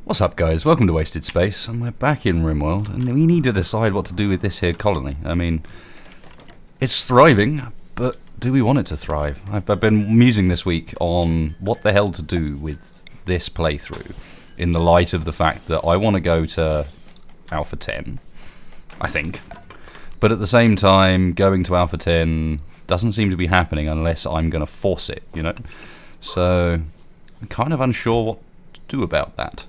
What's up, guys? Welcome to Wasted Space, and we're back in Rimworld, and we need to decide what to do with this here colony. I mean, it's thriving, but do we want it to thrive? I've been musing this week on what the hell to do with this playthrough, in the light of the fact that I want to go to Alpha 10, I think, but at the same time, going to Alpha 10 doesn't seem to be happening unless I'm going to force it, you know? So, I'm kind of unsure what to do about that.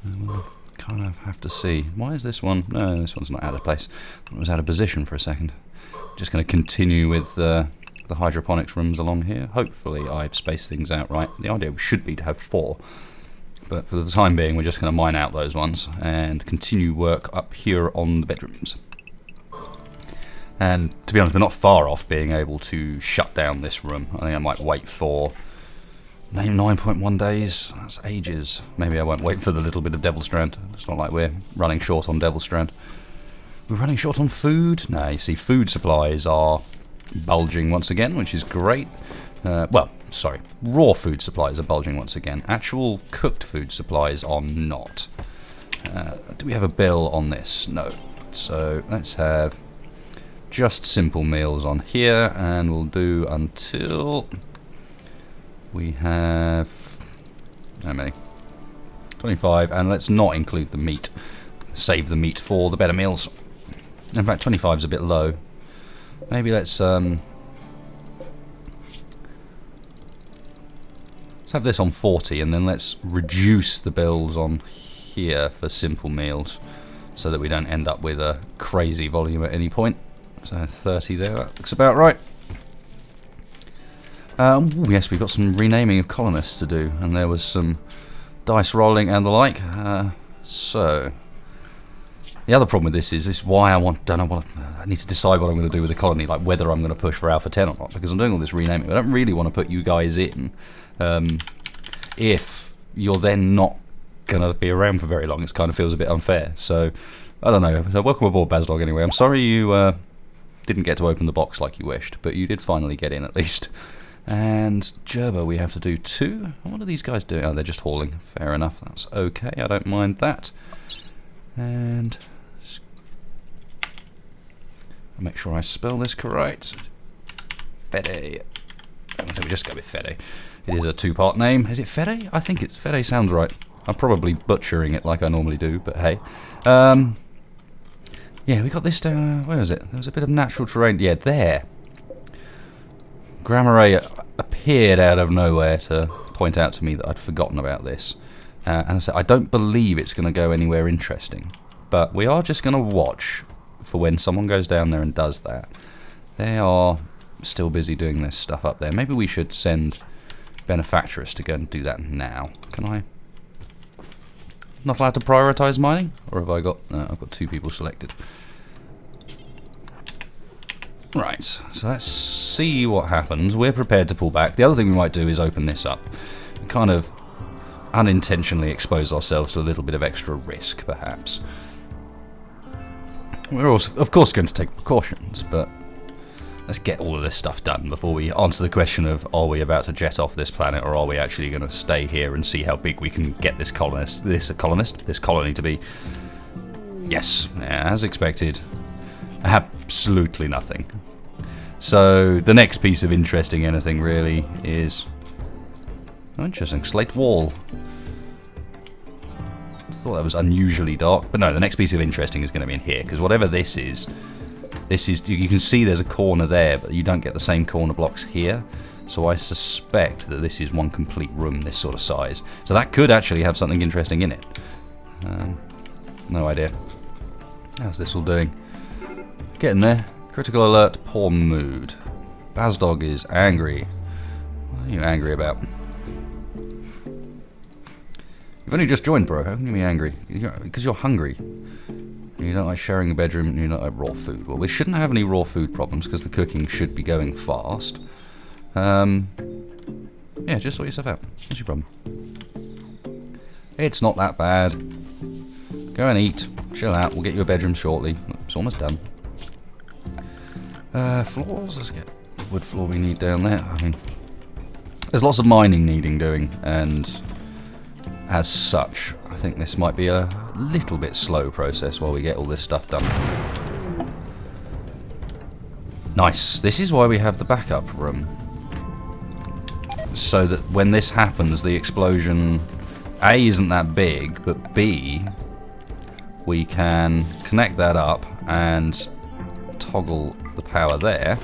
We'll kind of have to see. Why is this one? No, this one's not out of place. It was out of position for a second. Just going to continue with the hydroponics rooms along here. Hopefully I've spaced things out right. The idea should be to have 4. But for the time being, we're just going to mine out those ones and continue work up here on the bedrooms. And to be honest, we're not far off being able to shut down this room. I think I might wait for 9.1 days, that's ages. Maybe I won't wait for the little bit of Devil Strand. It's not like we're running short on Devil Strand. We're running short on food? No, you see, food supplies are bulging once again, which is great. Raw food supplies are bulging once again. Actual cooked food supplies are not. Do we have a bill on this? No. So let's have just simple meals on here, and we'll do until we have, how many? 25, and let's not include the meat. Save the meat for the better meals. In fact, 25 is a bit low. Maybe let's have this on 40, and then let's reduce the bills on here for simple meals, so that we don't end up with a crazy volume at any point. So 30 there, that looks about right. Yes, we've got some renaming of colonists to do, and there was some dice rolling and the like. So the other problem with this is why I need to decide what I'm going to do with the colony, like whether I'm going to push for Alpha 10 or not, because I'm doing all this renaming. I don't really want to put you guys in if you're then not going to be around for very long. It kind of feels a bit unfair. So I don't know. So welcome aboard, Bazdog. Anyway, I'm sorry you didn't get to open the box like you wished, but you did finally get in at least. And Gerber we have to do 2. What are these guys doing? Oh, they're just hauling. Fair enough. That's okay. I don't mind that. And I'll make sure I spell this correct. Fede. I think we just go with Fede. It is a 2-part name. Is it Fede? I think it's Fede. Sounds right. I'm probably butchering it like I normally do, but hey. Yeah, we got this down. Where was it? There was a bit of natural terrain. Yeah, there. Grammar appeared out of nowhere to point out to me that I'd forgotten about this. And I said, I don't believe it's going to go anywhere interesting. But we are just going to watch for when someone goes down there and does that. They are still busy doing this stuff up there. Maybe we should send benefactress to go and do that now. Can I? Not allowed to prioritise mining? Or have I got... I've got 2 people selected. Right, so let's see what happens. We're prepared to pull back. The other thing we might do is open this up. Kind of unintentionally expose ourselves to a little bit of extra risk, perhaps. We're also, of course, going to take precautions, but let's get all of this stuff done before we answer the question of, are we about to jet off this planet, or are we actually going to stay here and see how big we can get this colony to be? Yes, as expected. Absolutely nothing. So the next piece of interesting anything really is interesting. Slate wall. Thought that was unusually dark, but no. The next piece of interesting is going to be in here, because whatever this is. You can see there's a corner there, but you don't get the same corner blocks here. So I suspect that this is one complete room this sort of size. So that could actually have something interesting in it. No idea. How's this all doing? Getting there. Critical alert, poor mood. Bazdog is angry. What are you angry about? You've only just joined, bro. How can you be angry? Because you're hungry. You don't like sharing a bedroom, and you don't like raw food. Well, we shouldn't have any raw food problems, because the cooking should be going fast. Yeah, just sort yourself out. What's your problem? It's not that bad. Go and eat. Chill out. We'll get you a bedroom shortly. It's almost done. Floors, let's get the wood floor we need down there. I mean, there's lots of mining needing doing, and as such, I think this might be a little bit slow process while we get all this stuff done. Nice. This is why we have the backup room. So that when this happens, the explosion, A, isn't that big, but B, we can connect that up and toggle the power there.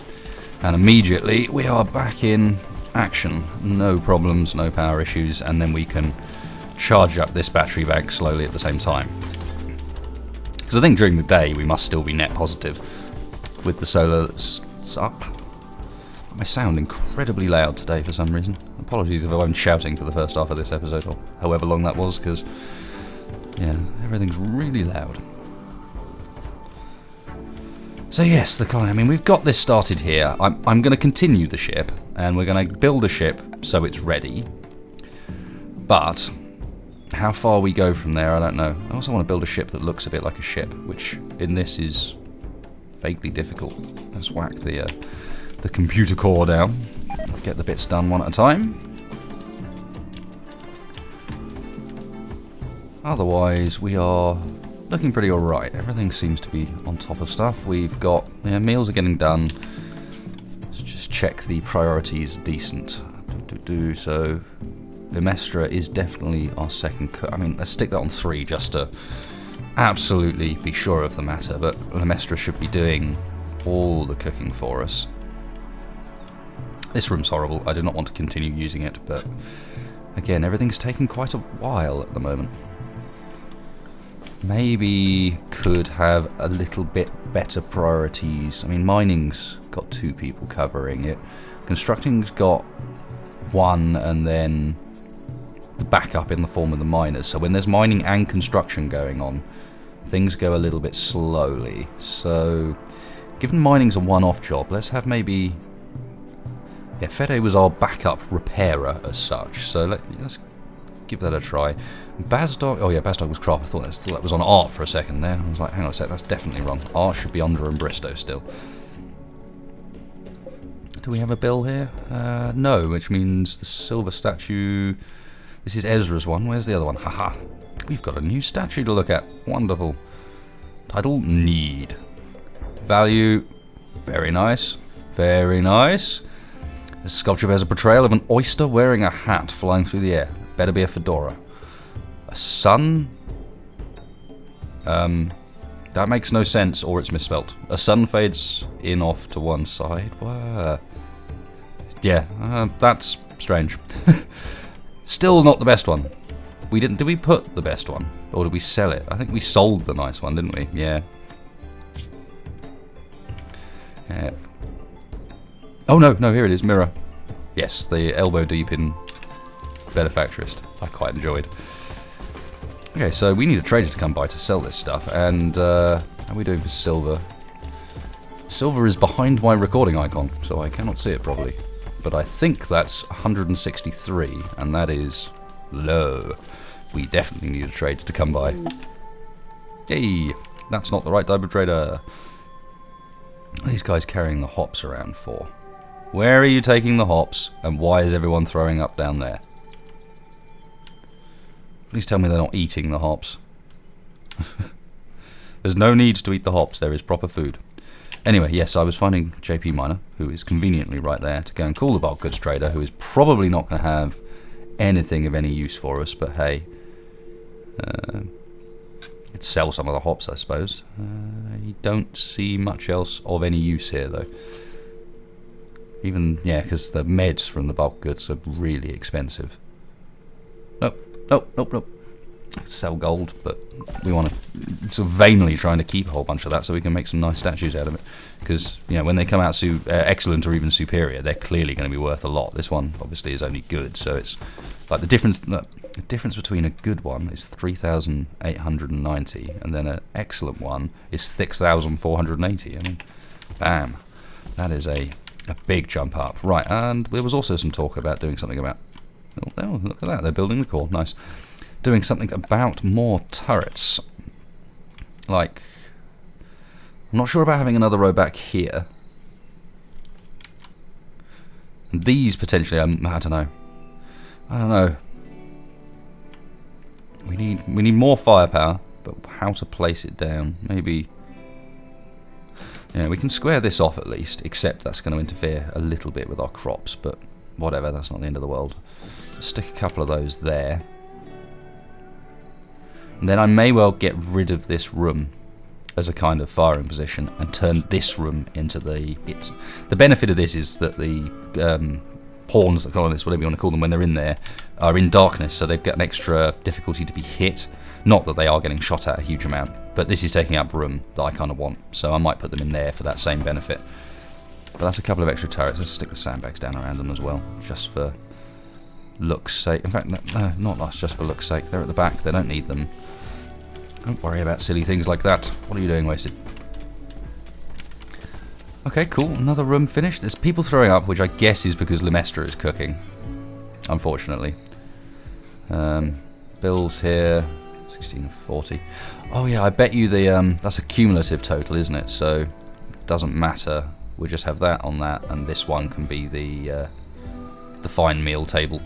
And immediately we are back in action. No problems, no power issues, and then we can charge up this battery bank slowly at the same time. Because I think during the day we must still be net positive with the solar that's up. I sound incredibly loud today for some reason. Apologies if I'm shouting for the first half of this episode, or however long that was, because, yeah, everything's really loud. So yes, the colony, I mean, we've got this started here. I'm going to continue the ship, and we're going to build a ship so it's ready. But how far we go from there, I don't know. I also want to build a ship that looks a bit like a ship, which in this is vaguely difficult. Let's whack the computer core down. Get the bits done one at a time. Otherwise, we are looking pretty alright. Everything seems to be on top of stuff. We've got, yeah, meals are getting done. Let's just check the priorities decent. So, Lemestra is definitely our second cook. I mean, let's stick that on 3 just to absolutely be sure of the matter. But Lemestra should be doing all the cooking for us. This room's horrible. I do not want to continue using it, but again, everything's taking quite a while at the moment. Maybe could have a little bit better priorities. I mean, mining's got 2 people covering it. Constructing's got 1, and then the backup in the form of the miners. So when there's mining and construction going on, things go a little bit slowly. So, given mining's a one-off job, let's have maybe... Yeah, Fede was our backup repairer as such, so let's give that a try. Bazdog, oh yeah, Bazdog was craft. I thought that was on art for a second there. I was like, hang on a sec, that's definitely wrong. Art should be under and Bristow still. Do we have a bill here? No, which means the silver statue... This is Ezra's one. Where's the other one? Haha. We've got a new statue to look at. Wonderful. Title, Need. Value, very nice. Very nice. This sculpture bears a portrayal of an oyster wearing a hat flying through the air. Better be a fedora. A sun? That makes no sense, or it's misspelt. A sun fades in off to one side. What? Yeah, that's strange. Still not the best one. Did we put the best one? Or did we sell it? I think we sold the nice one, didn't we? Yeah. Oh no, here it is, mirror. Yes, the elbow deep in benefactorist. I quite enjoyed. Okay, so we need a trader to come by to sell this stuff, and how are we doing for silver? Silver is behind my recording icon, so I cannot see it properly. But I think that's 163, and that is low. We definitely need a trader to come by. Yay! That's not the right type of trader. What are these guys carrying the hops around for? Where are you taking the hops, and why is everyone throwing up down there? Please tell me they're not eating the hops. There's no need to eat the hops, there is proper food. Anyway, yes, I was finding JP Miner, who is conveniently right there, to go and call the bulk goods trader, who is probably not going to have anything of any use for us, but hey, could sell some of the hops, I suppose. You don't see much else of any use here, though. Even, yeah, because the meds from the bulk goods are really expensive. Nope. Sell gold, but we want to sort of vainly trying to keep a whole bunch of that so we can make some nice statues out of it. Because, you know, when they come out excellent or even superior, they're clearly going to be worth a lot. This one, obviously, is only good, so it's like the difference between a good one is 3,890, and then an excellent one is 6,480. I mean, bam. That is a big jump up. Right, and there was also some talk about doing something about... Oh, look at that, they're building the core. Nice. Doing something about more turrets. Like... I'm not sure about having another row back here. And these, potentially, I don't know. We need more firepower, but how to place it down? Maybe. Yeah, we can square this off at least, except that's going to interfere a little bit with our crops, but whatever, that's not the end of the world. Stick a couple of those there. And then I may well get rid of this room as a kind of firing position and turn this room into the... The benefit of this is that the pawns, the colonists, whatever you want to call them, when they're in there, are in darkness, so they've got an extra difficulty to be hit. Not that they are getting shot at a huge amount, but this is taking up room that I kind of want, so I might put them in there for that same benefit. But that's a couple of extra turrets. Let's stick the sandbags down around them as well, just for look's sake. In fact, no, not us, just for look's sake. They're at the back, they don't need them. Don't worry about silly things like that. What are you doing, Wasted? Okay, cool. Another room finished. There's people throwing up, which I guess is because Lemestra is cooking, unfortunately. Bills here, 1640. Oh yeah, I bet you the that's a cumulative total, isn't it? So it doesn't matter. We'll just have that on that, and this one can be the fine meal table.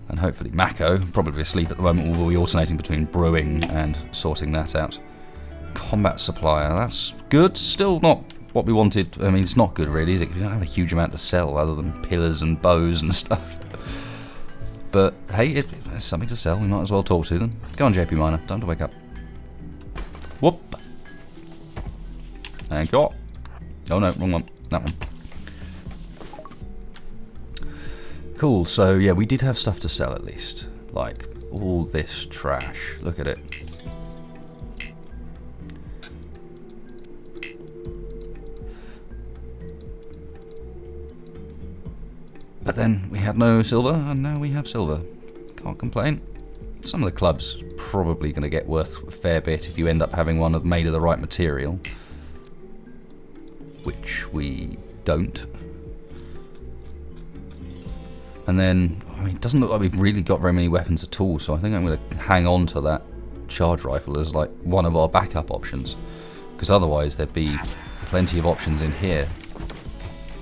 And hopefully Mako, probably asleep at the moment, will be alternating between brewing and sorting that out. Combat supplier, that's good. Still not what we wanted. I mean, it's not good really, is it? We don't have a huge amount to sell other than pillars and bows and stuff. But hey, it's something to sell. We might as well talk to them. Go on, JP Miner. Time to wake up. Whoop. Thank you. Oh no, wrong one. That one. Cool, so yeah, we did have stuff to sell at least. Like, all this trash. Look at it. But then we had no silver, and now we have silver. Can't complain. Some of the clubs probably going to get worth a fair bit if you end up having one made of the right material. Which we don't. And then, I mean, it doesn't look like we've really got very many weapons at all, so I think I'm going to hang on to that charge rifle as like one of our backup options. Because otherwise there'd be plenty of options in here.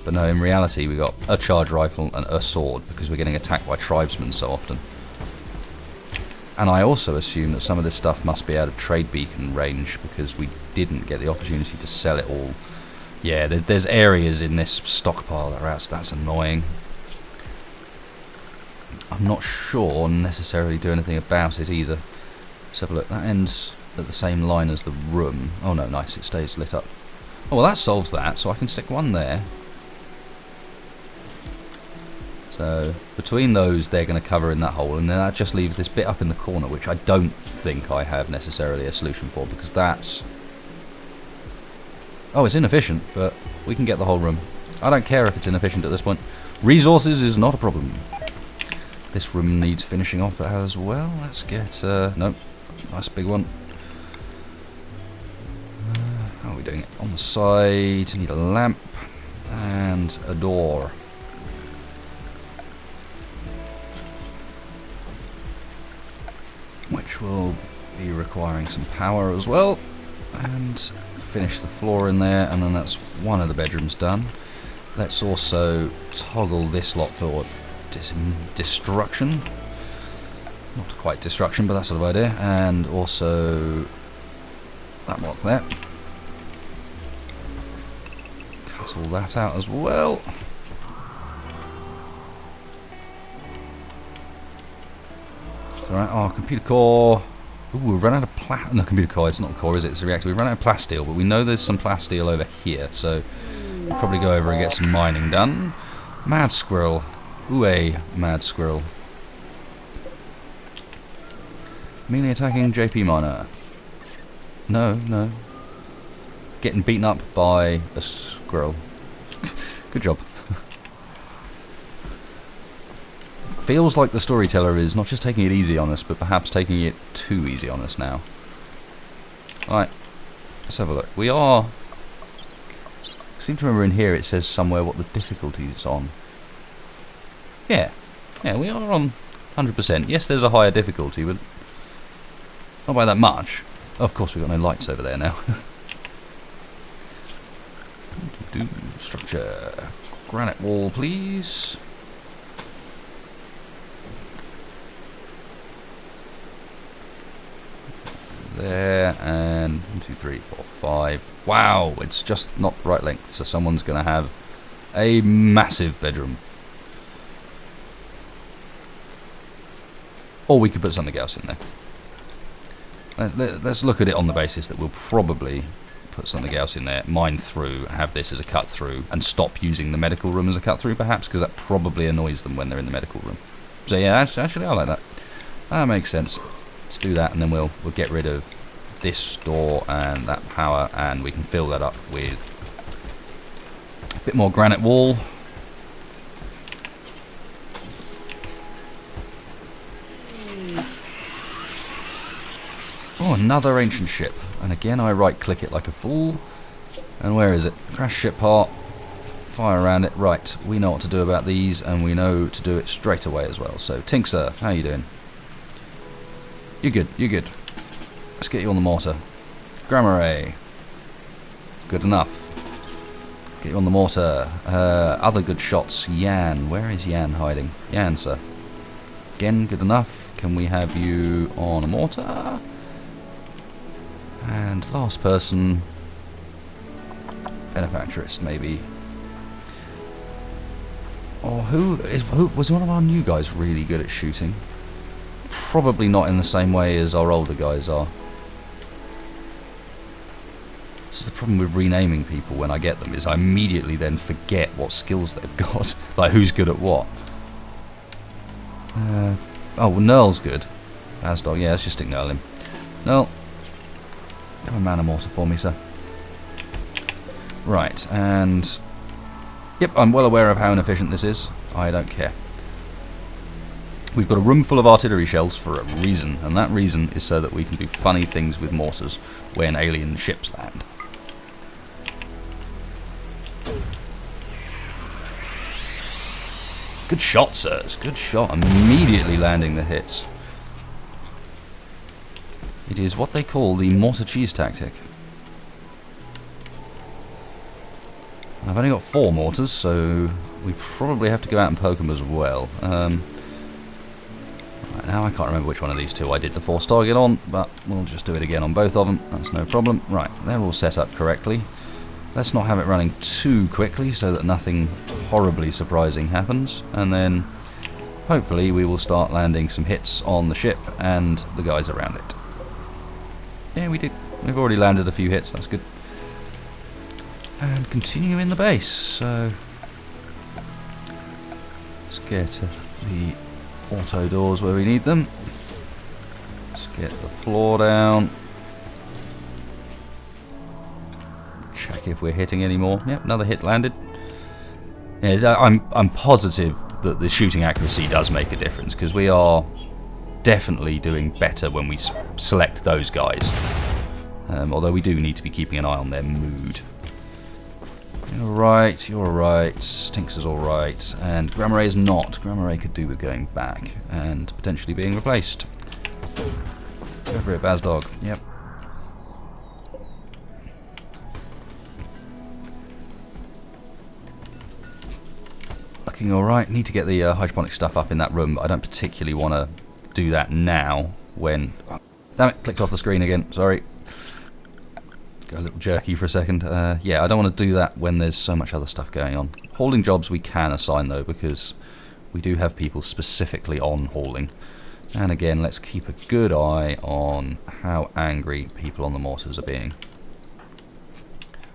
But no, in reality we got a charge rifle and a sword because we're getting attacked by tribesmen so often. And I also assume that some of this stuff must be out of trade beacon range because we didn't get the opportunity to sell it all. Yeah, there's areas in this stockpile that are out, so that's annoying. I'm not sure necessarily do anything about it either. Let's have a look. That ends at the same line as the room. Oh no, nice, it stays lit up. Oh, well that solves that, so I can stick one there. So between those they're going to cover in that hole, and then that just leaves this bit up in the corner, which I don't think I have necessarily a solution for, because that's... Oh, it's inefficient, but we can get the whole room. I don't care if it's inefficient at this point. Resources is not a problem. This room needs finishing off as well. Let's get... nope. Nice big one. How are we doing it? On the side, need a lamp and a door. Which will be requiring some power as well. And finish the floor in there, and then that's one of the bedrooms done. Let's also toggle this lot for destruction. Not quite destruction, but that sort of idea. And also that block there. Cut all that out as well. Alright, our computer core. Ooh, we've run out of no, computer core, it's not the core, is it? It's a reactor. We've run out of plasteel, but we know there's some plasteel over here, so we'll probably go over and get some mining done. Mad squirrel. Ooh, a mad squirrel. Melee attacking JP Miner. No, no. Getting beaten up by a squirrel. Good job. Feels like the storyteller is not just taking it easy on us, but perhaps taking it too easy on us now. Alright, let's have a look. We are... I seem to remember in here it says somewhere what the difficulty is on. Yeah, we are on 100%. Yes, there's a higher difficulty, but not by that much. Of course, we've got no lights over there now. Structure. Granite wall, please. there, and 1, 2, 3, 4, 5. Wow, it's just not the right length, so someone's going to have a massive bedroom. Or we could put something else in there. Let's look at it on the basis that we'll probably put something else in there, mine through, have this as a cut through, and stop using the medical room as a cut through, perhaps, because that probably annoys them when they're in the medical room. So yeah, actually I like that. That makes sense. Let's do that, and then we'll get rid of this door and that power, and we can fill that up with a bit more granite wall. Oh, another ancient ship. And again, I right-click it like a fool. And where is it? Crash ship part. Fire around it. Right, we know what to do about these, and we know to do it straight away as well. So, Tinksir, how you doing? You're good, you're good. Let's get you on the mortar. Grammar. Good enough. Get you on the mortar. Other good shots. Yan. Where is Yan hiding? Yan, sir. Again, good enough. Can we have you on a mortar? And last person, benefactress maybe. Or who was one of our new guys really good at shooting? Probably not in the same way as our older guys are. This is the problem with renaming people when I get them, is I immediately then forget what skills they've got. Like who's good at what. Oh, well, Nerl's good. Bazdog, yeah, let's just stick Nerl in. Nerl. Have a mana mortar for me, sir. Right, and... Yep, I'm well aware of how inefficient this is. I don't care. We've got a room full of artillery shells for a reason, and that reason is so that we can do funny things with mortars when alien ships land. Good shot, sirs. Good shot. Immediately landing the hits. It is what they call the mortar cheese tactic. I've only got 4 mortars, so we probably have to go out and poke them as well. Right, now I can't remember which one of these two I did the force target on, but we'll just do it again on both of them. That's no problem. Right, they're all set up correctly. Let's not have it running too quickly so that nothing horribly surprising happens. And then hopefully we will start landing some hits on the ship and the guys around it. Yeah, we did. We've already landed a few hits, that's good. And continue in the base, so... Let's get the auto doors where we need them. Let's get the floor down. Check if we're hitting any more. Yep, another hit landed. Yeah, I'm positive that the shooting accuracy does make a difference, because we are definitely doing better when we select those guys. Although we do need to be keeping an eye on their mood. You're right, you're right. Stinks is alright. And Grammar is not. Grammar could do with going back and potentially being replaced. Go for it, Bazdog. Yep. Looking alright. Need to get the hydroponic stuff up in that room, but I don't particularly want to do that now when... Oh, damn it, clicked off the screen again. Sorry. Got a little jerky for a second. Yeah, I don't want to do that when there's so much other stuff going on. Hauling jobs we can assign though, because we do have people specifically on hauling. And again, let's keep a good eye on how angry people on the mortars are being.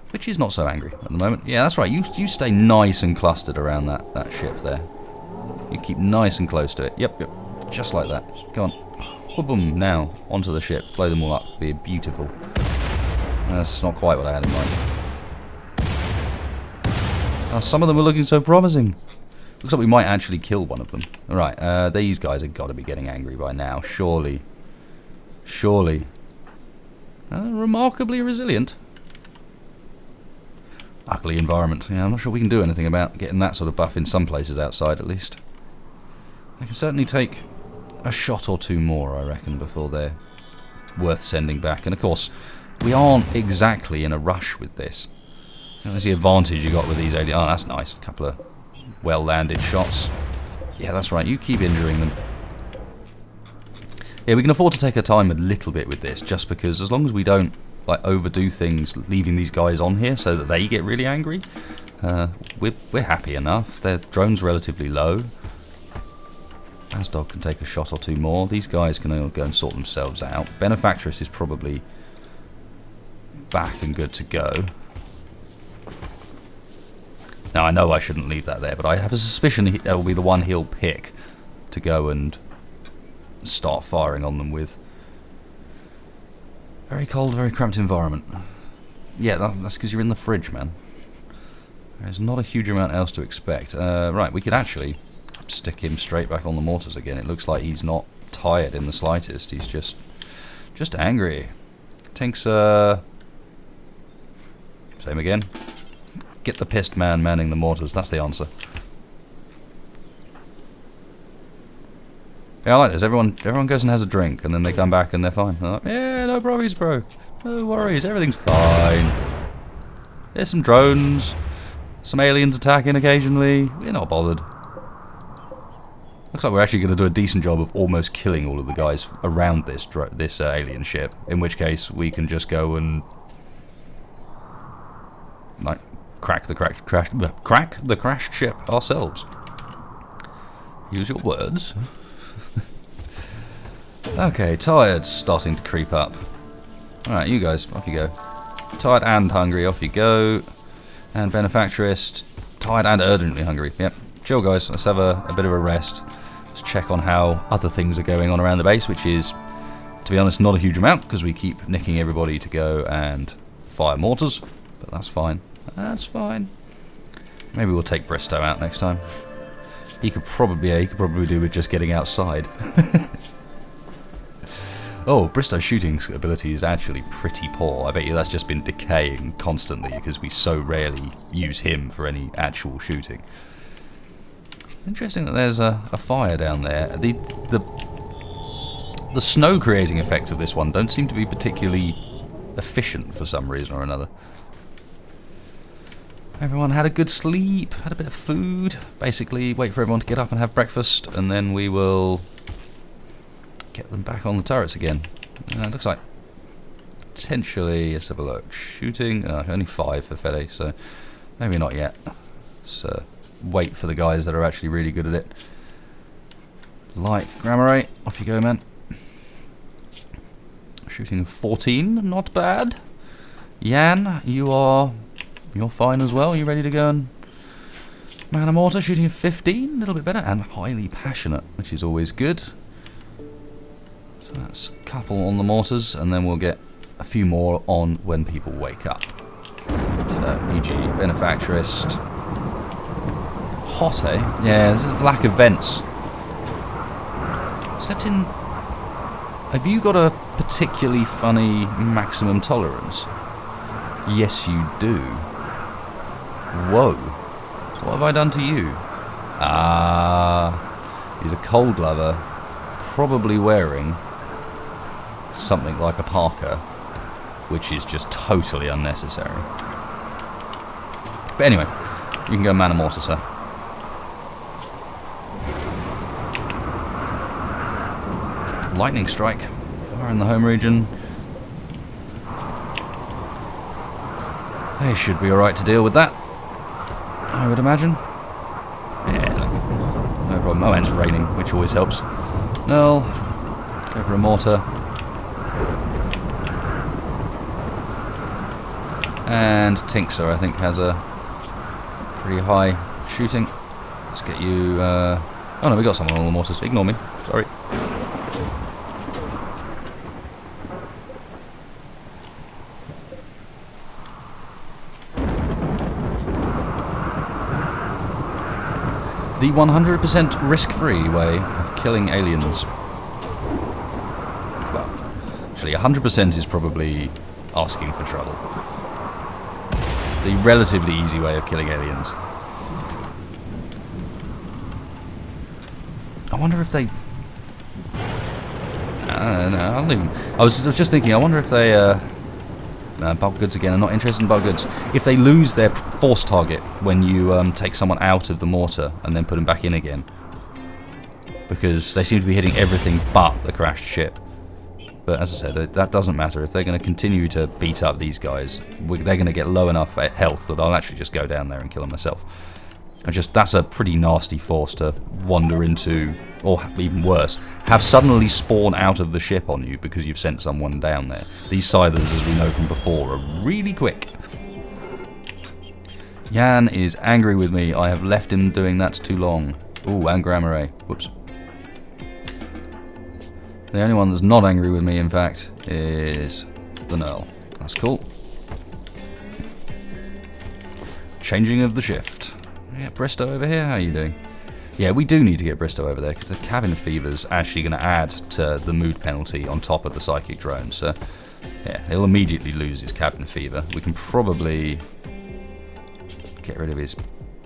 Which is not so angry at the moment. Yeah, that's right. You stay nice and clustered around that ship there. You keep nice and close to it. Yep. Just like that. Go on. Boom. Now, onto the ship. Blow them all up. Be beautiful. That's not quite what I had in mind. Oh, some of them are looking so promising. Looks like we might actually kill one of them. Alright, these guys have got to be getting angry by now. Surely. Remarkably resilient. Ugly environment. Yeah, I'm not sure we can do anything about getting that sort of buff in some places outside, at least. They can certainly take a shot or two more, I reckon, before they're worth sending back. And of course, we aren't exactly in a rush with this. That's the advantage you got with these aliens. Oh, that's nice. A couple of well-landed shots. Yeah, that's right. You keep injuring them. Yeah, we can afford to take our time a little bit with this, just because as long as we don't like overdo things, leaving these guys on here so that they get really angry, we're happy enough. Their drone's relatively low. Asdog can take a shot or two more. These guys can all go and sort themselves out. Benefactress is probably back and good to go. Now, I know I shouldn't leave that there, but I have a suspicion that will be the one he'll pick to go and start firing on them with. Very cold, very cramped environment. Yeah, that's because you're in the fridge, man. There's not a huge amount else to expect. Right, we could actually stick him straight back on the mortars again. It looks like he's not tired in the slightest. He's just angry. Tink's same again. Get the pissed man manning the mortars. That's the answer. Yeah, I like this. Everyone goes and has a drink, and then they come back and they're fine. They're like, yeah, no worries, bro. No worries. Everything's fine. There's some drones, some aliens attacking occasionally. We're not bothered. Looks like we're actually going to do a decent job of almost killing all of the guys around this alien ship. In which case, we can just go and like crack the crashed ship ourselves. Use your words. Okay, tired, starting to creep up. Alright, you guys, off you go. Tired and hungry, off you go. And Benefactress, tired and urgently hungry. Yep, chill guys, let's have a bit of a rest. Let's check on how other things are going on around the base, which is, to be honest, not a huge amount, because we keep nicking everybody to go and fire mortars. But that's fine. That's fine. Maybe we'll take Bristow out next time. He could probably do with just getting outside. Oh, Bristow's shooting ability is actually pretty poor. I bet you that's just been decaying constantly because we so rarely use him for any actual shooting. Interesting that there's a fire down there. The snow creating effects of this one don't seem to be particularly efficient for some reason or another. Everyone had a good sleep, had a bit of food. Basically, wait for everyone to get up and have breakfast, and then we will get them back on the turrets again. It looks like potentially, let's have a look. Shooting, only 5 for Fede, so maybe not yet. So wait for the guys that are actually really good at it. Like Grammar, off you go, man. Shooting 14, not bad. Yan, you're fine as well. You ready to go and man a mortar? Shooting a 15, a little bit better, and highly passionate, which is always good. So that's a couple on the mortars, and then we'll get a few more on when people wake up. So, e.g. Benefactress. Hot, eh? Yeah, this is the lack of vents. Slept in. Have you got a particularly funny maximum tolerance? Yes, you do. Whoa. What have I done to you? He's a cold lover, probably wearing something like a parka, which is just totally unnecessary. But anyway, you can go man a mortar, sir. Lightning strike. Fire in the home region. They should be alright to deal with that, I would imagine. Yeah, no problem. Oh, and it's raining, which always helps. No, go for a mortar. And Tinkser, I think, has a pretty high shooting. Let's get you... oh no, we got someone on the mortars. Ignore me. Sorry. The 100% risk-free way of killing aliens. Well, actually 100% is probably asking for trouble. The relatively easy way of killing aliens. I wonder if they... I don't even... I was just thinking, I wonder if they... bulk goods again, I'm not interested in bulk goods. If they lose their force target when you take someone out of the mortar and then put them back in again, because they seem to be hitting everything but the crashed ship. But as I said, that doesn't matter. If they're going to continue to beat up these guys, they're going to get low enough health that I'll actually just go down there and kill them myself. That's a pretty nasty force to wander into, or even worse, have suddenly spawn out of the ship on you because you've sent someone down there. These Scythers, as we know from before, are really quick. Jan is angry with me. I have left him doing that too long. Ooh, and Grammar. Whoops. The only one that's not angry with me, in fact, is the Knurl. That's cool. Changing of the shift. Yeah, Bristow over here, how are you doing? Yeah, we do need to get Bristow over there, because the cabin fever's actually going to add to the mood penalty on top of the psychic drone. So, yeah, he'll immediately lose his cabin fever. We can probably get rid of his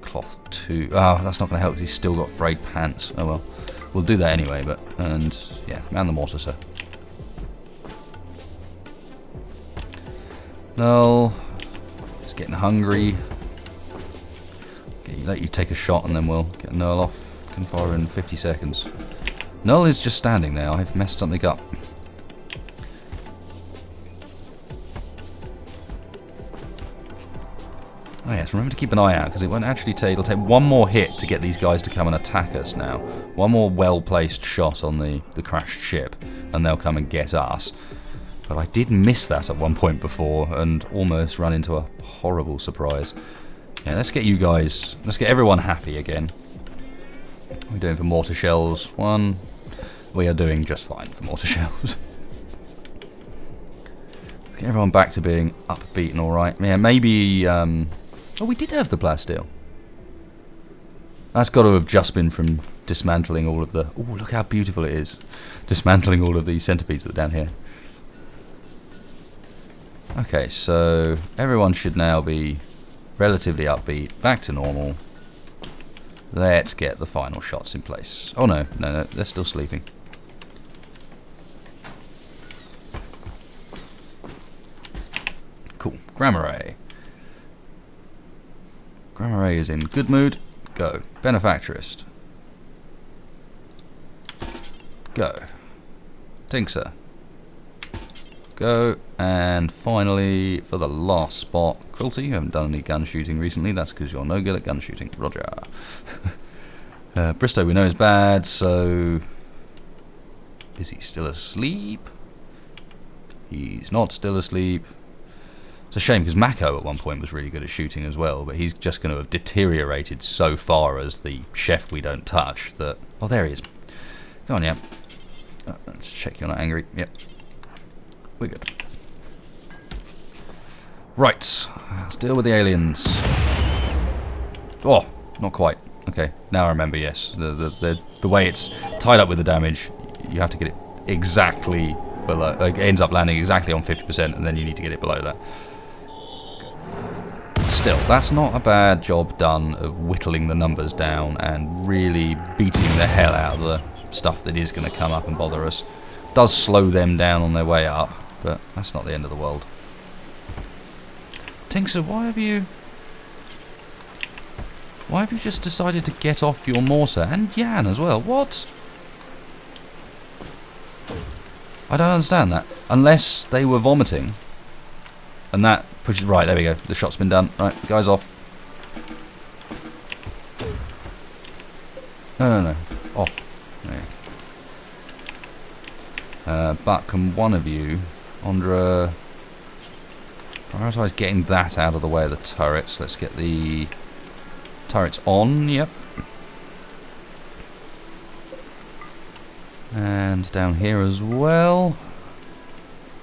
cloth too. Oh, that's not going to help, because he's still got frayed pants. Oh well. We'll do that anyway, and yeah, man the mortar, sir. Null, he's getting hungry. Okay, let you take a shot and then we'll get Null off. Can fire in 50 seconds. Null is just standing there. I've messed something up. Oh yes, remember to keep an eye out, because it won't actually take. It'll take one more hit to get these guys to come and attack us now. One more well-placed shot on the crashed ship, and they'll come and get us. But I did miss that at one point before, and almost run into a horrible surprise. Yeah, let's get you guys. Let's get everyone happy again. What are we doing for mortar shells? 1. We are doing just fine for mortar shells. Get everyone back to being upbeat and alright. Yeah, maybe. Oh, we did have the plasteel. That's got to have just been from dismantling all of the... Oh, look how beautiful it is. Dismantling all of these centipedes that are down here. Okay, so everyone should now be relatively upbeat, back to normal. Let's get the final shots in place. Oh no, they're still sleeping. Cool. Grammar. Grammar is in good mood. Go. Benefactress. Go. Tinker. Go. And finally, for the last spot, Cruelty. You haven't done any gun shooting recently. That's because you're no good at gun shooting. Roger. Bristow we know is bad, so... Is he still asleep? He's not still asleep. It's a shame, because Mako at one point was really good at shooting as well, but he's just going to have deteriorated so far as the chef we don't touch that... Oh, there he is. Go on, yeah. Let's check you're not angry. Yep. We're good. Right. Let's deal with the aliens. Oh, not quite. Okay, now I remember, yes. The way it's tied up with the damage, you have to get it exactly below... It ends up landing exactly on 50%, and then you need to get it below that. Still, that's not a bad job done of whittling the numbers down and really beating the hell out of the stuff that is going to come up and bother us. Does slow them down on their way up, but that's not the end of the world. Tinker, why have you just decided to get off your mortar? And Jan as well, what? I don't understand that. Unless they were vomiting. And that pushes... Right, there we go. The shot's been done. Right, guys off. No. Off. There. But can one of you, Andra, prioritise getting that out of the way of the turrets? Let's get the turrets on. Yep. And down here as well.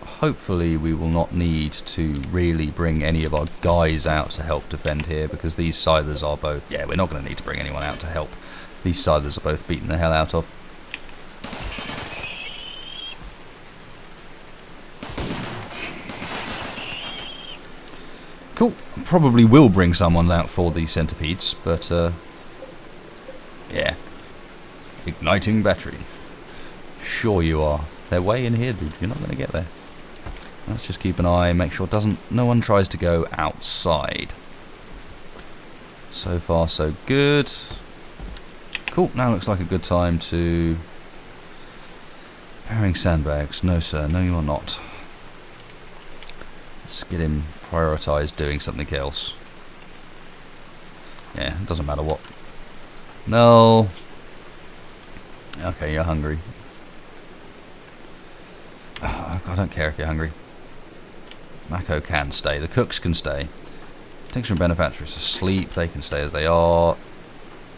Hopefully we will not need to really bring any of our guys out to help defend here, because these Scythers are both... Yeah, we're not going to need to bring anyone out to help. These Scythers are both beaten the hell out of. Cool. Probably will bring someone out for these centipedes, but yeah. Igniting battery. Sure you are. They're way in here, dude. You're not going to get there. Let's just keep an eye, make sure no one tries to go outside. So far, so good. Cool, now looks like a good time to... Repairing sandbags. No sir, no you are not. Let's get him prioritised doing something else. Yeah, it doesn't matter what. No. Okay, you're hungry. Oh, I don't care if you're hungry. Mako can stay. The cooks can stay. Things from benefactors asleep. They can stay as they are.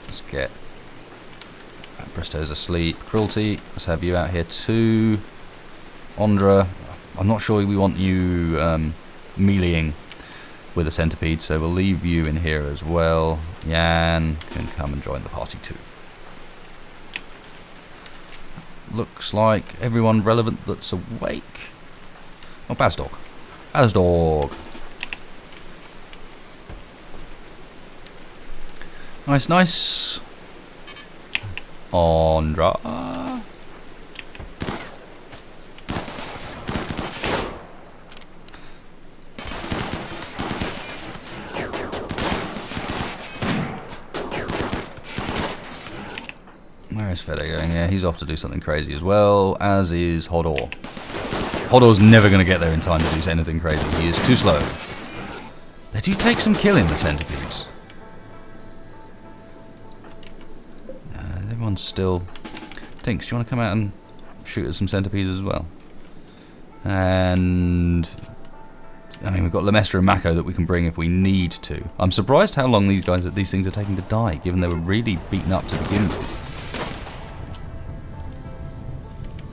Let's get Bristows asleep. Cruelty. Let's have you out here too. Ondra. I'm not sure we want you meleeing with a centipede, so we'll leave you in here as well. Yan can come and join the party too. Looks like everyone relevant that's awake. Oh, Bazdog. Bazdog. Nice, nice. Ondra. Where is Fede going? Yeah, he's off to do something crazy as well, as is Hodor. Hodor's never going to get there in time to do anything crazy. He is too slow. They do take some killing, the centipedes. Everyone's still... Tinks, do you want to come out and shoot at some centipedes as well? And... I mean, we've got Lemestra and Mako that we can bring if we need to. I'm surprised how long these things are taking to die, given they were really beaten up to begin with.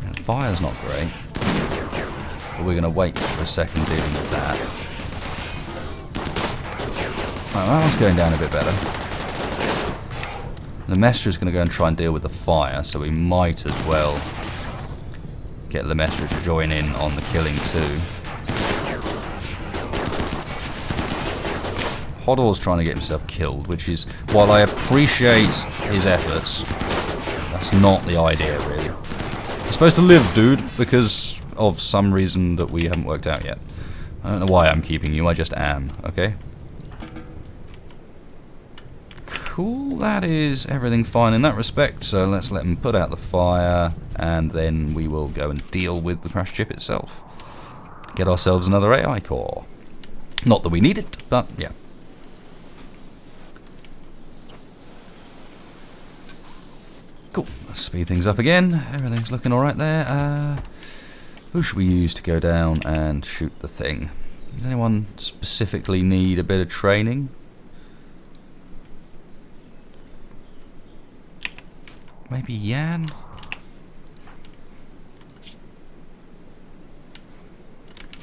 And fire's not great. But we're going to wait for a second dealing with that. Right, that one's going down a bit better. Lemestra's going to go and try and deal with the fire, so we might as well get Lemestra to join in on the killing too. Hodor's trying to get himself killed, which is, while I appreciate his efforts, that's not the idea really. You're supposed to live, dude, because of some reason that we haven't worked out yet. I don't know why I'm keeping you, I just am, okay? Cool, that is everything fine in that respect, so let's let him put out the fire, and then we will go and deal with the crash chip itself. Get ourselves another AI core. Not that we need it, but yeah. Cool, let's speed things up again. Everything's looking alright there. Who should we use to go down and shoot the thing? Does anyone specifically need a bit of training? Maybe Yan?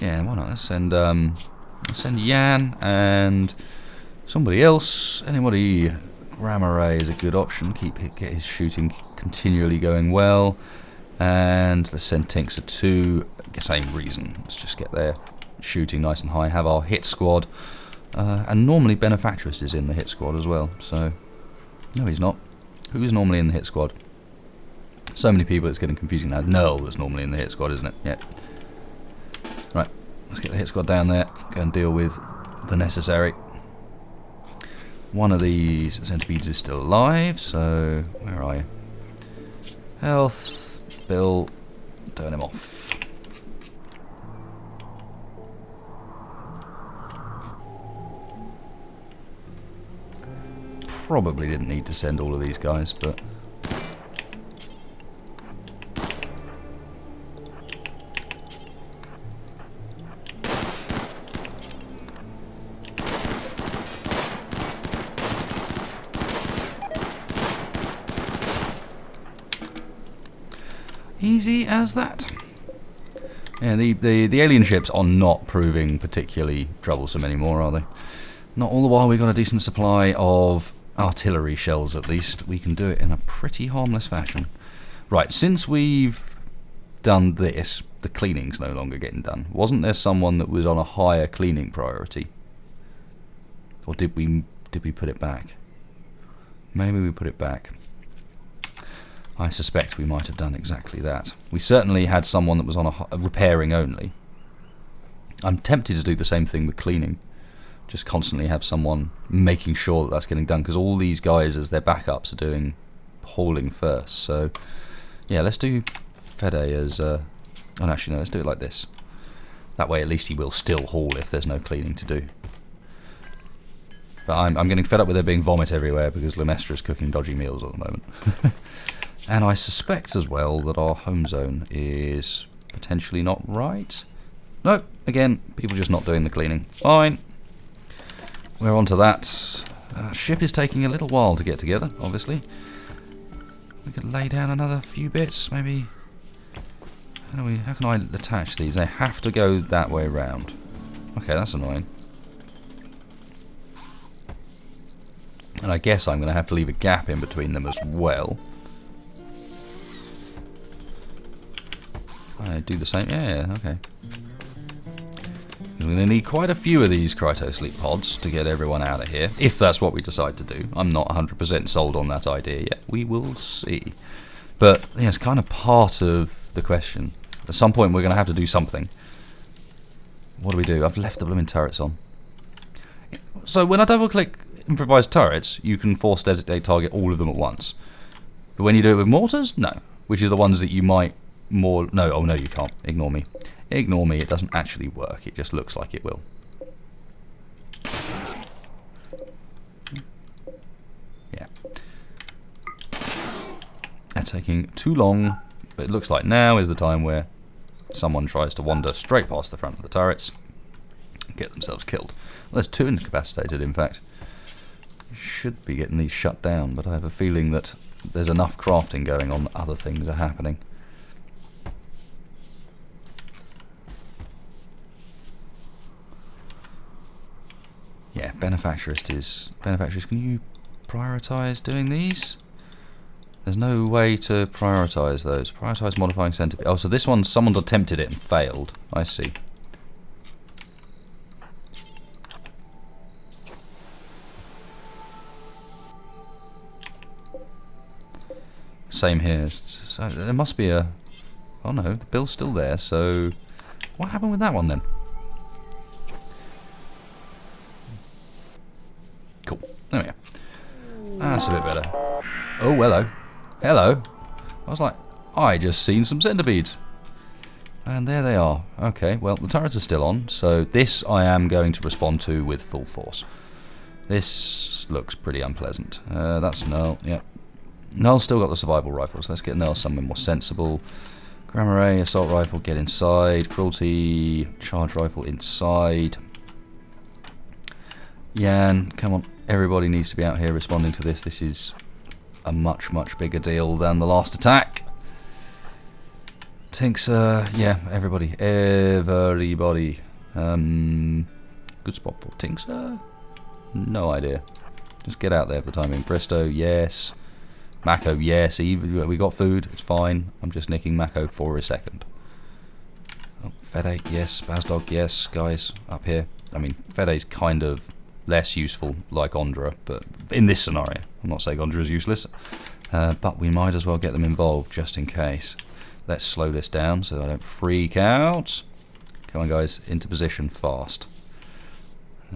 Yeah, why not? Let's send Yan and somebody else. Anybody? Ramaray is a good option. Get his shooting continually going well. And let's send Tinks a 2. Same reason. Let's just get their shooting nice and high. Have our hit squad. And normally Benefactress is in the hit squad as well. So, no he's not. Who's normally in the hit squad? So many people it's getting confusing now. Null is normally in the hit squad, isn't it? Yeah. Right, let's get the hit squad down there. Go and deal with the necessary. One of these centipedes is still alive, so where are you? Health, Bill, turn him off. Probably didn't need to send all of these guys, but... Easy as that. Yeah, the alien ships are not proving particularly troublesome anymore, are they? Not all the while we've got a decent supply of artillery shells, at least. We can do it in a pretty harmless fashion. Right, since we've done this, the cleaning's no longer getting done. Wasn't there someone that was on a higher cleaning priority? Or did we put it back? Maybe we put it back. I suspect we might have done exactly that. We certainly had someone that was on a repairing only. I'm tempted to do the same thing with cleaning. Just constantly have someone making sure that that's getting done, because all these guys as their backups are doing hauling first. So, yeah, let's do Fede as... oh, actually, no, let's do it like this. That way, at least he will still haul if there's no cleaning to do. But I'm getting fed up with there being vomit everywhere because Lemestra is cooking dodgy meals at the moment. And I suspect as well that our home zone is potentially not right. No, again, people just not doing the cleaning. Fine. We're on to that. Ship is taking a little while to get together, obviously. We could lay down another few bits, maybe. How can I attach these? They have to go that way round. Okay, that's annoying. And I guess I'm going to have to leave a gap in between them as well. I do the same. Yeah, okay. We're going to need quite a few of these cryosleep pods to get everyone out of here, if that's what we decide to do. I'm not 100% sold on that idea yet. We will see. But yeah, it's kind of part of the question. At some point, we're going to have to do something. What do? I've left the blooming turrets on. So when I double-click improvised turrets, you can force designate target all of them at once. But when you do it with mortars, no. Which is the ones that you might more... No, oh no, you can't. Ignore me. Ignore me, it doesn't actually work. It just looks like it will. Yeah. That's taking too long, but it looks like now is the time where someone tries to wander straight past the front of the turrets and get themselves killed. Well, there's two incapacitated, in fact. Should be getting these shut down, but I have a feeling that there's enough crafting going on that other things are happening. Yeah, Benefactress, can you prioritise doing these? There's no way to prioritise those. Prioritise modifying centipede. Oh, so this one, someone's attempted it and failed. I see. Same here. So there must be a... Oh no, the bill's still there, so... What happened with that one then? Cool. There we go. That's a bit better. Oh, hello. Hello. I was like, I just seen some centipedes. And there they are. Okay, well, the turrets are still on, so this I am going to respond to with full force. This looks pretty unpleasant. That's Null, yep. Null's still got the survival rifles. Let's get Null somewhere more sensible. Grammar A, assault rifle, get inside. Cruelty, charge rifle inside. Yan, come on. Everybody needs to be out here responding to this. This is a much, much bigger deal than the last attack. Tinks, yeah, everybody. Everybody. Good spot for Tinks. No idea. Just get out there for the time being. Bristow, yes. Mako, yes. We got food. It's fine. I'm just nicking Mako for a second. Oh, Fede, yes. Bazdog, yes. Guys, up here. I mean, Fede's kind of less useful, like Ondra, but in this scenario. I'm not saying Ondra is useless, but we might as well get them involved just in case. Let's slow this down so I don't freak out. Come on, guys, into position fast.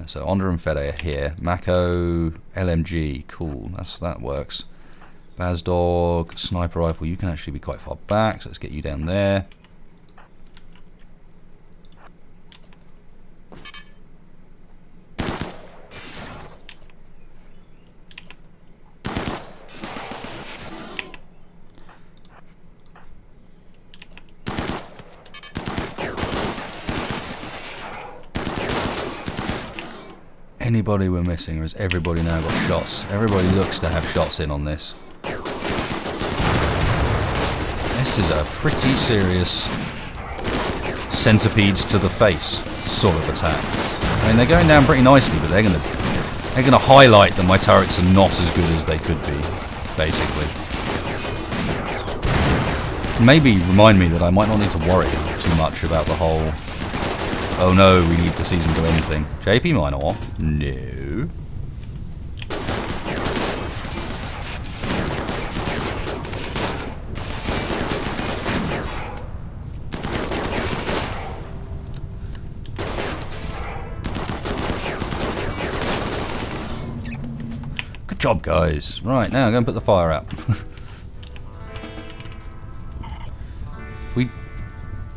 So Ondra and Fede are here. Mako, LMG, cool. That works. Bazdog, sniper rifle. You can actually be quite far back, so let's get you down there. Anybody we're missing, or has everybody now got shots? Everybody looks to have shots in on this. This is a pretty serious centipedes to the face sort of attack. I mean, they're going down pretty nicely, but they're gonna highlight that my turrets are not as good as they could be, basically. Maybe remind me that I might not need to worry too much about the whole... Oh no, we need the season to anything. JP Minor? No. Good job, guys. Right, now I'm going to put the fire out.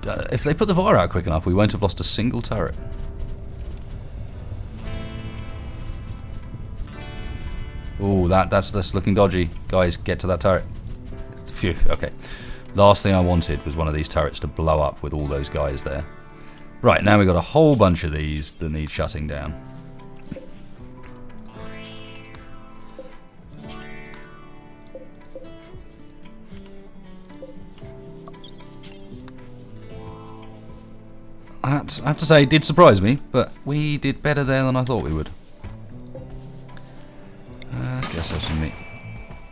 if they put the fire out quick enough, we won't have lost a single turret. Ooh, that's looking dodgy. Guys, get to that turret. Phew, okay. Last thing I wanted was one of these turrets to blow up with all those guys there. Right, now we've got a whole bunch of these that need shutting down. I have to say, it did surprise me, but we did better there than I thought we would. Let's get ourselves some meat.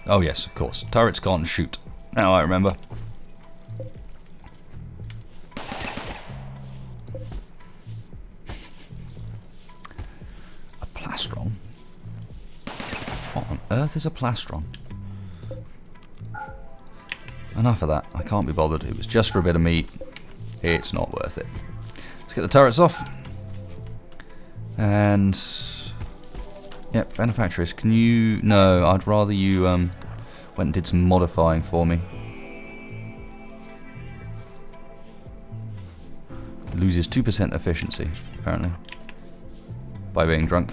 Oh yes, of course. Turrets can't shoot. Now I remember. A plastron? What on earth is a plastron? Enough of that. I can't be bothered. It was just for a bit of meat. It's not worth it. Let's get the turrets off. And... Yep, Benefactress, can you... No, I'd rather you went and did some modifying for me. Loses 2% efficiency, apparently. By being drunk.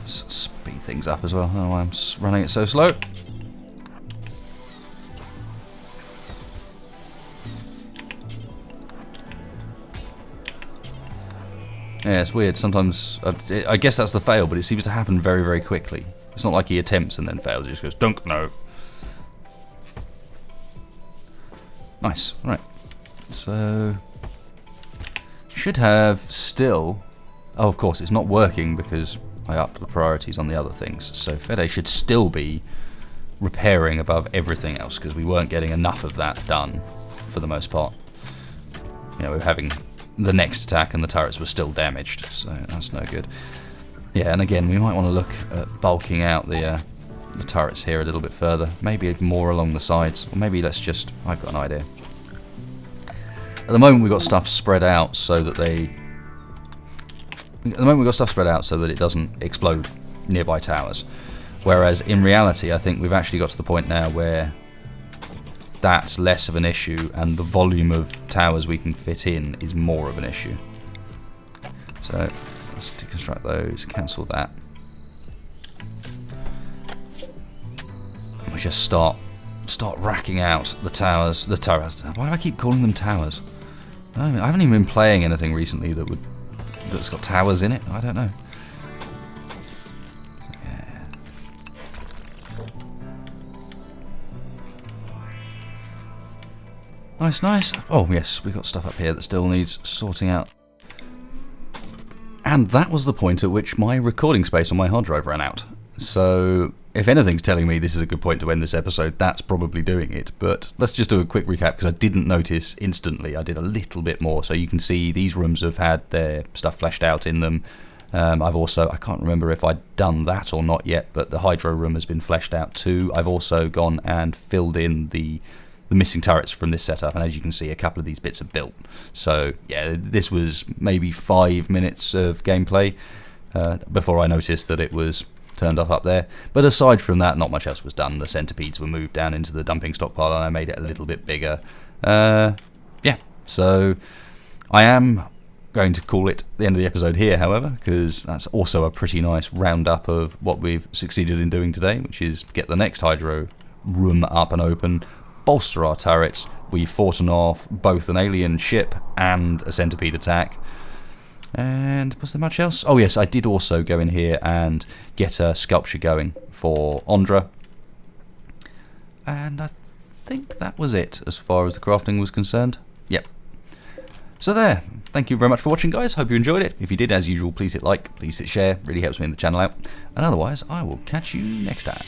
Speed things up as well. I don't know why I'm running it so slow. Yeah, it's weird. Sometimes, I guess that's the fail, but it seems to happen very, very quickly. It's not like he attempts and then fails. He just goes, dunk, no. Nice. Right. So, should have still... Oh, of course, it's not working because I upped the priorities on the other things. So Fede should still be repairing above everything else because we weren't getting enough of that done for the most part. You know, we're having the next attack and the turrets were still damaged, so that's no good. Yeah, and again, we might want to look at bulking out the turrets here a little bit further. Maybe more along the sides, or maybe let's just... I've got an idea. At the moment, we've got stuff spread out so that they... At the moment, we've got stuff spread out so that it doesn't explode nearby towers. Whereas, in reality, I think we've actually got to the point now where that's less of an issue and the volume of towers we can fit in is more of an issue. So, let's deconstruct those, cancel that. And we just start racking out the towers. The turrets. Why do I keep calling them towers? I haven't even been playing anything recently that's got towers in it. I don't know. Yeah. Nice, nice. Oh yes, we've got stuff up here that still needs sorting out. And that was the point at which my recording space on my hard drive ran out. So, if anything's telling me this is a good point to end this episode, that's probably doing it. But let's just do a quick recap, because I didn't notice instantly. I did a little bit more. So you can see these rooms have had their stuff fleshed out in them. I've also, I can't remember if I'd done that or not yet, but the hydro room has been fleshed out too. I've also gone and filled in the missing turrets from this setup, and as you can see, a couple of these bits are built. So yeah, this was maybe 5 minutes of gameplay before I noticed that it was turned off up there. But aside from that, not much else was done. The centipedes were moved down into the dumping stockpile, and I made it a little bit bigger. Yeah, so I am going to call it the end of the episode here, however, because that's also a pretty nice roundup of what we've succeeded in doing today, which is get the next hydro room up and open, bolster our turrets. We fought off both an alien ship and a centipede attack. And was there much else? Oh yes, I did also go in here and get a sculpture going for Ondra. And I think that was it as far as the crafting was concerned. Yep. So there. Thank you very much for watching, guys. Hope you enjoyed it. If you did, as usual, please hit like, please hit share. Really helps me in the channel out. And otherwise, I will catch you next time.